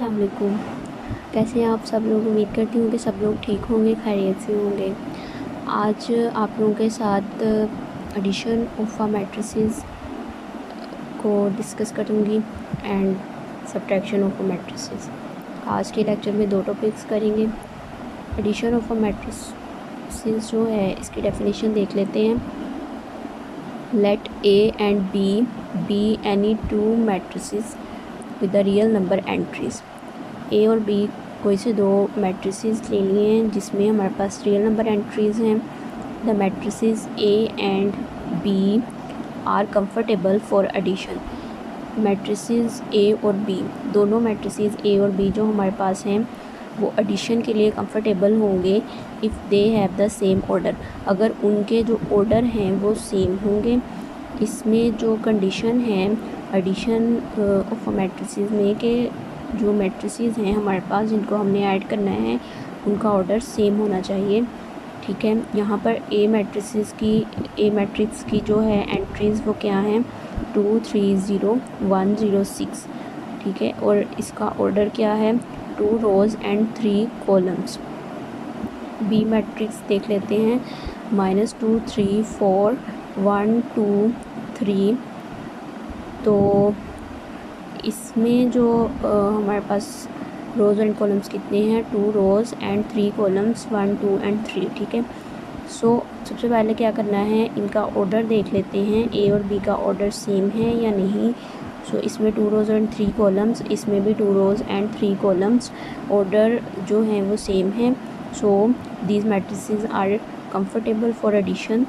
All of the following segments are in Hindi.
अस्सलाम वालेकुम। कैसे हैं आप सब लोग? उम्मीद करती हूँ कि सब लोग ठीक होंगे, खैरियत से होंगे। आज आप लोगों के साथ एडिशन ऑफ मैट्रिसेस को डिस्कस करूँगी एंड सब्ट्रैक्शन ऑफ मैट्रिसेस। आज के लेक्चर में दो टॉपिक्स करेंगे। एडिशन ऑफ मैट्रिसेस जो है इसकी डेफिनेशन देख लेते हैं। Let A and B any two matrices with the real number entries. A और बी कोई से दो मैट्रिसेस ले लिए हैं जिसमें हमारे पास रियल नंबर एंट्रीज़ हैं। The matrices A and B are comfortable for addition. Matrices A और बी, दोनों मैट्रिसेस ए और बी जो हमारे पास हैं वो एडिशन के लिए कंफर्टेबल होंगे if they have the same order, अगर उनके जो ऑर्डर हैं वो सेम होंगे। इसमें जो कंडीशन है एडिशन ऑफ मैट्रिसेस में कि जो मैट्रिसेस हैं हमारे पास जिनको हमने ऐड करना है उनका ऑर्डर सेम होना चाहिए। ठीक है, यहाँ पर ए मैट्रिक्स की जो है एंट्रीज़ वो क्या हैं 2 3 0 1 0 6। ठीक है, और इसका ऑर्डर क्या है 2 रोज़ एंड 3 कॉलम्स। बी मैट्रिक्स देख लेते हैं -2 3 4 1 2 3। तो इसमें जो हमारे पास रोज़ एंड कॉलम्स कितने हैं 2 रोज़ एंड 3 कॉलम्स 1 2 एंड 3। ठीक है, सो सबसे पहले क्या करना है इनका ऑर्डर देख लेते हैं ए और बी का ऑर्डर सेम है या नहीं। सो इसमें 2 रोज़ एंड 3 कॉलम्स, इसमें भी 2 रोज़ एंड 3 कॉलम्स, ऑर्डर जो हैं वो सेम है। So these matrices are comfortable for addition.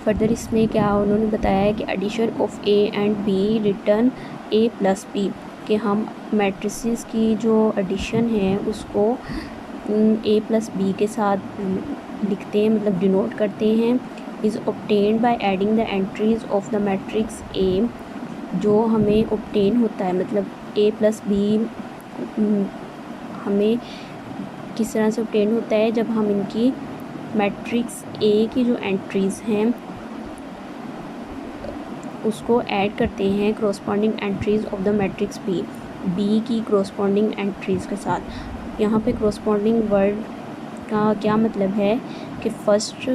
Further इसमें क्या उन्होंने बताया है कि addition of A and B return A plus B, कि हम मैट्रिसेस की जो एडिशन है उसको ए प्लस बी के साथ लिखते हैं, मतलब डिनोट करते हैं। Is obtained by adding the entries of the matrix A. जो हमें ऑब्टेन होता है मतलब ए प्लस बी हमें किस तरह से ऑब्टेन होता है जब हम इनकी मैट्रिक्स ए की जो एंट्रीज़ हैं उसको ऐड करते हैं corresponding entries of the matrix B की क्रॉसपॉन्डिंग एंट्रीज़ के साथ। यहाँ पे क्रॉसपॉन्डिंग वर्ड का क्या मतलब है कि फ़र्स्ट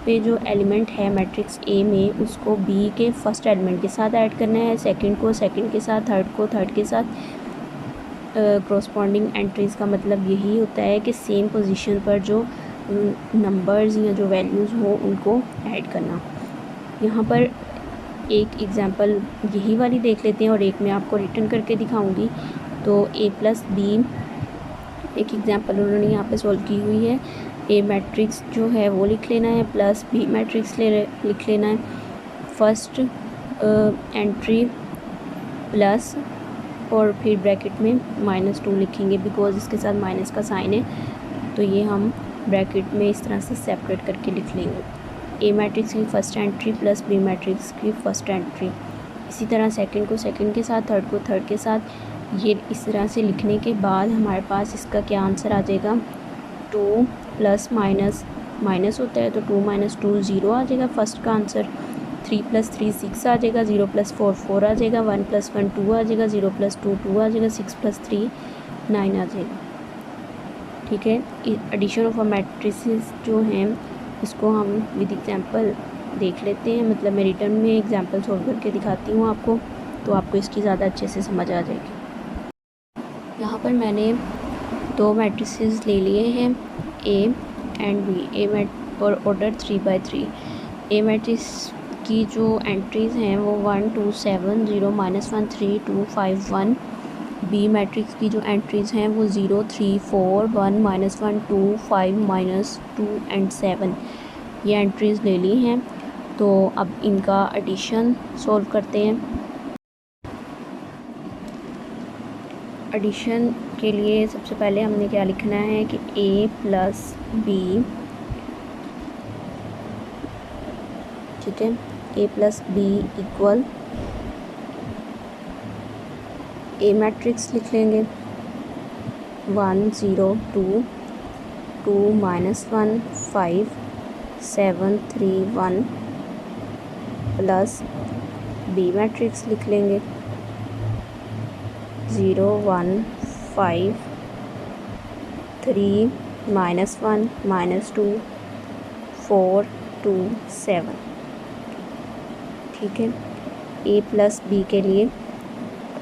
पे जो एलिमेंट है मैट्रिक्स ए में उसको बी के फर्स्ट एलिमेंट के साथ ऐड करना है, सेकंड को सेकंड के साथ, थर्ड को थर्ड के साथ। क्रॉसपॉन्डिंग एंट्रीज़ का मतलब यही होता है कि सेम पोजीशन पर जो नंबर्स या जो वैल्यूज़ हो उनको ऐड करना। यहाँ पर एक एग्ज़ाम्पल यही वाली देख लेते हैं और एक मैं आपको रिटर्न करके दिखाऊंगी। तो ए प्लस बी एक एग्ज़ाम्पल उन्होंने यहाँ पे सॉल्व की हुई है। ए मैट्रिक्स जो है वो लिख लेना है प्लस बी मैट्रिक्स लिख लेना है। फर्स्ट एंट्री प्लस और फिर ब्रैकेट में -2 लिखेंगे बिकॉज इसके साथ माइनस का साइन है, तो ये हम ब्रैकेट में इस तरह से सेपरेट करके लिख लेंगे। ए मैट्रिक्स की first entry plus B matrix की फ़र्स्ट एंट्री, इसी तरह सेकंड को सेकंड के साथ, थर्ड को थर्ड के साथ। ये इस तरह से लिखने के बाद हमारे पास इसका क्या आंसर आ जाएगा 2 प्लस माइनस होता है तो 2 - 2 0 आ जाएगा फर्स्ट का आंसर। 3 + 3 6 आ जाएगा, 0 + 4 4 आ जाएगा, 1 + 1 2 आ जाएगा, 0 + 2 2 आ जाएगा, 6 + 3 9 आ जाएगा। ठीक है, एडिशन ऑफ मैट्रिसेस जो हैं इसको हम विद एग्जांपल देख लेते हैं, मतलब मैं रिटर्न में एग्जांपल सॉल्व करके दिखाती हूँ आपको, तो आपको इसकी ज़्यादा अच्छे से समझ आ जाएगी। यहाँ पर मैंने दो मैट्रिसेस ले लिए हैं ए एंड बी, और ऑर्डर 3/3। ए मैट्रिक्स की जो एंट्रीज़ हैं वो 1 2 7 0 -1 3 2 5 1। बी मैट्रिक्स की जो एंट्रीज़ हैं वो 0 3 4 1 -1 2 5 -2 एंड 7 ये एंट्रीज़ ले ली हैं। तो अब इनका एडिशन सॉल्व करते हैं। एडिशन के लिए सबसे पहले हमने क्या लिखना है कि ए प्लस बी, ठीक है, ए प्लस बी इक्वल ए मैट्रिक्स लिख लेंगे 1 0 2 2 -1 5 7 3 1 प्लस बी मैट्रिक्स लिख लेंगे 0 1 5 3 -1 -2 4 2 7। ठीक है, ए प्लस बी के लिए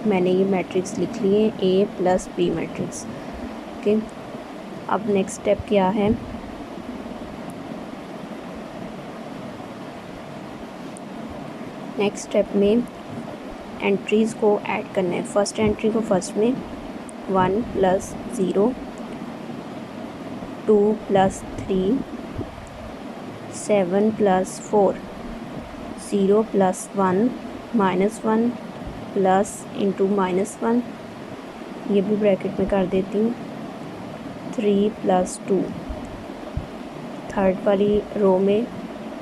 मैंने ये मैट्रिक्स लिख लिए, ए प्लस बी मैट्रिक्स। ओके, अब नेक्स्ट स्टेप क्या है? नेक्स्ट स्टेप में एंट्रीज़ को ऐड करना है। फर्स्ट एंट्री को फर्स्ट में 1 + 0 2 + 3 7 + 4 0 + 1 -1 प्लस इंटू -1, ये भी ब्रैकेट में कर देती हूँ, 3 + 2। थर्ड वाली रो में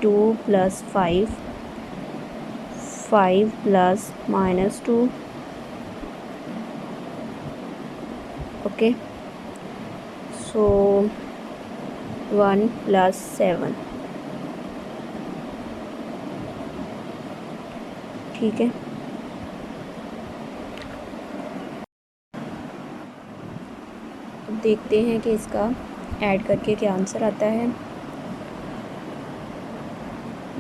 2 + 5 5 + -2। ओके, सो 1 + 7। ठीक है, अब देखते हैं कि इसका ऐड करके क्या आंसर आता है।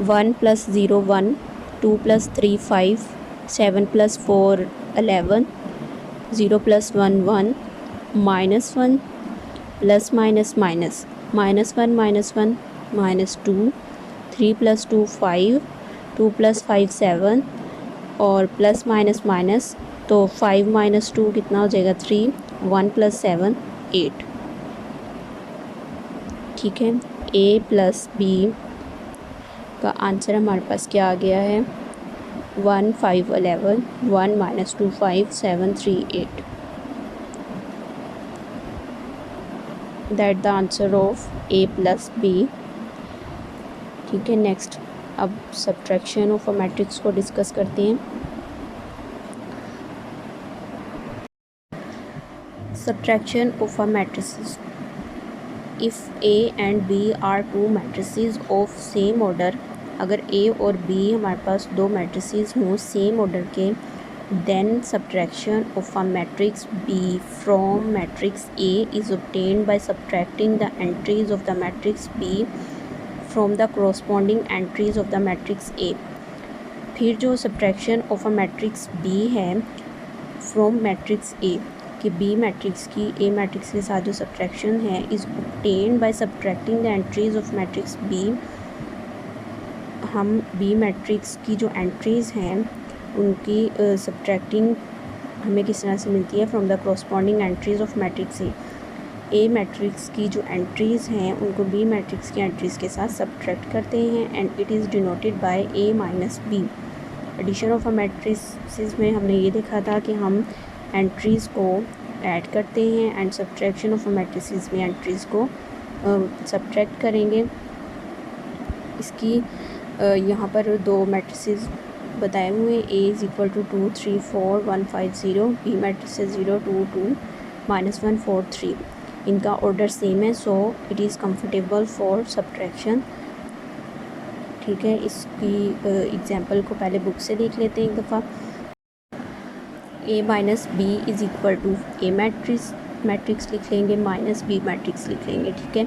1 + 0 1 2 + 3 5 7 + 4 11 0 + 1 1 -1 प्लस माइनस माइनस -1 -1 -2 3 + 2 5 2 + 5 7 और प्लस माइनस माइनस, तो 5 - 2 कितना हो जाएगा 3 1 + 7 8। ठीक है, ए प्लस बी का आंसर हमारे पास क्या आ गया है? 1 5 11 1 - 2 5 7 3 8। That the answer of A plus B. ठीक है, नेक्स्ट अब सब्ट्रैक्शन ऑफ अ मैट्रिक्स को डिस्कस करते हैं। Subtraction of a matrices. If A and B are two matrices of same order, अगर ए और बी हमारे पास दो मैट्रिसेस हों सेम ऑर्डर के, then subtraction of a matrix B from matrix A is obtained by subtracting the entries of the matrix B from the corresponding entries of the matrix A। फिर जो subtraction of a matrix B है from matrix A कि B मैट्रिक्स की A मैट्रिक्स के साथ जो subtraction है is obtained by subtracting the entries of matrix B। हम B मैट्रिक्स की जो एंट्रीज़ हैं उनकी सब्ट्रैक्टिंग हमें किस तरह से मिलती है? From the corresponding entries of matrix A matrix की जो एंट्रीज़ हैं उनको बी मैट्रिक्स की एंट्रीज़ के साथ सब्ट्रैक्ट करते हैं and it is denoted by A minus B. Addition of a matrices में हमने ये देखा था कि हम एंट्रीज़ को ऐड करते हैं and subtraction of a matrices में एंट्रीज़ को सब्ट्रैक्ट करेंगे। इसकी यहाँ पर दो मैट्रिसेस बताए हुए A is equal to 2 3 4 1 5 0, B matrix 0 2 2 -1 4 3। इनका ऑर्डर सेम है, so it is comfortable for subtraction. ठीक है, इसकी एग्जांपल को पहले बुक से देख लेते हैं एक दफ़ा। A minus B is equal to A matrix लिख लेंगे माइनस बी मैट्रिक्स लिख लेंगे। ठीक है,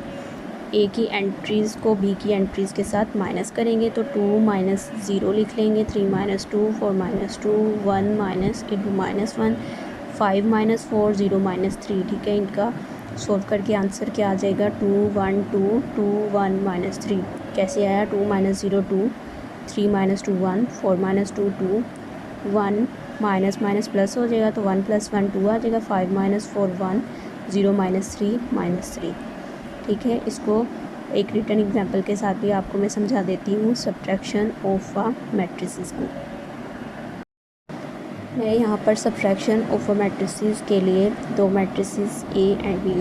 ए की एंट्रीज़ को बी की एंट्रीज़ के साथ माइनस करेंगे तो 2 - 0 लिख लेंगे, 3 - 2 4 - 2 1 - इंटू -1 5 - 4 0 - 3। ठीक है, इनका सॉल्व करके आंसर क्या आ जाएगा? 2 1 2 2 1 - 3। कैसे आया? 2 - 0 2 3 - 2 1 4 - 2 2 1 माइनस प्लस हो जाएगा तो 1 + 1 2 आ जाएगा, 5 - 4 1 0 - 3 -3। ठीक है, इसको एक रिटर्न एग्जांपल के साथ भी आपको मैं समझा देती हूँ सब्ट्रैक्शन ऑफ अ मैट्रिसेस को। मैं यहाँ पर सब्ट्रैक्शन ऑफ अ मैट्रिसेस के लिए दो मैट्रिसेस ए एंड बी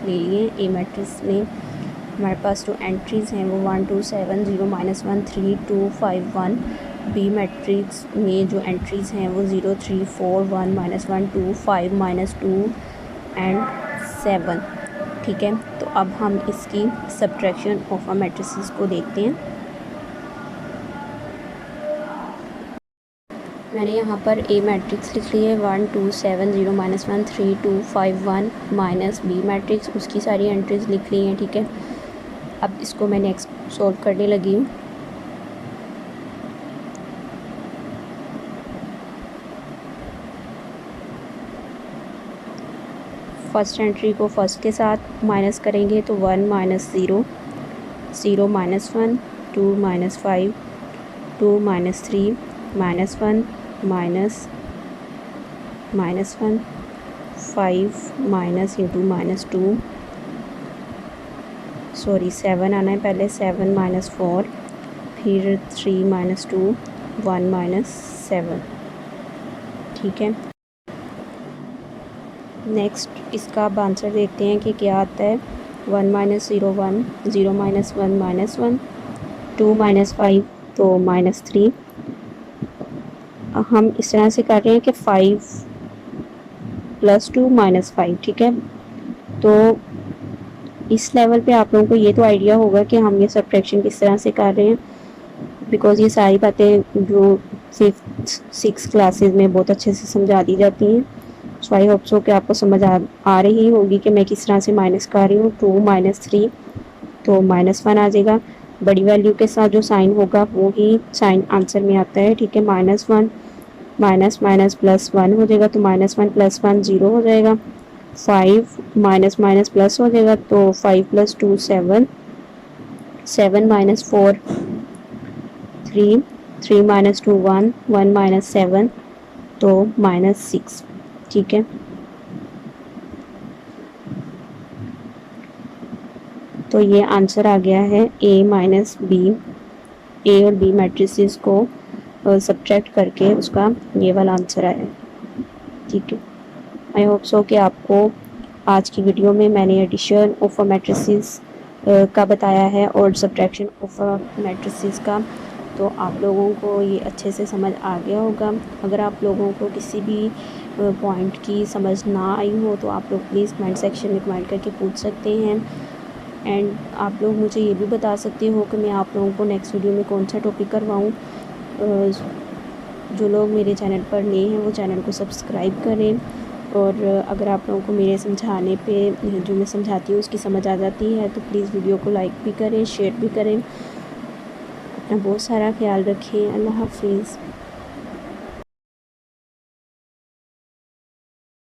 ले लिए। ए मैट्रिक्स में हमारे पास जो एंट्रीज़ हैं वो 1 2 7 0 -1 3 2 5 1। बी मैट्रिक्स में जो एंट्रीज़ हैं वो 0 3 4 1 -1 2 5 -2 एंड 7। ठीक है, तो अब हम इसकी सब्ट्रैक्शन ऑफ अ मैट्रिसेस को देखते हैं। मैंने यहाँ पर ए मैट्रिक्स लिख ली है 1 2 7 0 -1 3 2 5 1 माइनस बी मैट्रिक्स, उसकी सारी एंट्रीज लिख ली हैं। ठीक है, अब इसको मैं नेक्स्ट सॉल्व करने लगी हूँ। फर्स्ट एंट्री को फर्स्ट के साथ माइनस करेंगे तो 1 - 0 0 -1 2 -5 2 -3 -1 -1 5 माइनस इंटू -2 सॉरी 7 आना है पहले, 7 -4 फिर 3 -2 1 -7। ठीक है, नेक्स्ट इसका अब आंसर देखते हैं कि क्या आता है। 1 - 0 1 0 -1 -1 2 -5 तो -3। हम इस तरह से कर रहे हैं कि 5 + 2 -5। ठीक है, तो इस लेवल पे आप लोगों को ये तो आइडिया होगा कि हम ये सब्ट्रैक्शन किस तरह से कर रहे हैं, बिकॉज़ ये सारी बातें जो 5th 6 क्लासेस में बहुत अच्छे से समझा दी जाती हैं। सो आई होप सो कि आपको समझ आ रही होगी कि मैं किस तरह से माइनस कर रही हूँ। 2 - 3 तो -1 आ जाएगा, बड़ी वैल्यू के साथ जो साइन होगा वो ही साइन आंसर में आता है। ठीक है, -1 माइनस माइनस प्लस 1 हो जाएगा तो -1 + 1 0 हो जाएगा। 5 माइनस माइनस प्लस हो जाएगा तो 5 + 2 7 7 - 4 3 3 - 2 1 1 - 7 तो -6। ठीक है, तो ये आंसर आ गया है A - B। ए और बी मैट्रिसेस को सब्ट्रैक्ट करके उसका ये वाला आंसर आया है। ठीक है, आई होप सो कि आपको आज की वीडियो में मैंने एडिशन ऑफ मैट्रिसेस का बताया है और सब्ट्रैक्शन ऑफ मैट्रिसेस का, तो आप लोगों को ये अच्छे से समझ आ गया होगा। अगर आप लोगों को किसी भी पॉइंट की समझ ना आई हो तो आप लोग प्लीज़ कमेंट सेक्शन में कमेंट करके पूछ सकते हैं। एंड आप लोग मुझे ये भी बता सकते हो कि मैं आप लोगों को नेक्स्ट वीडियो में कौन सा टॉपिक करवाऊँ। जो लोग मेरे चैनल पर नए हैं वो चैनल को सब्सक्राइब करें, और अगर आप लोगों को मेरे समझाने पे जो मैं समझाती हूँ उसकी समझ आ जाती है तो प्लीज़ वीडियो को लाइक भी करें, शेयर भी करें। अपना बहुत सारा ख्याल रखें। अल्लाह हाफिज़।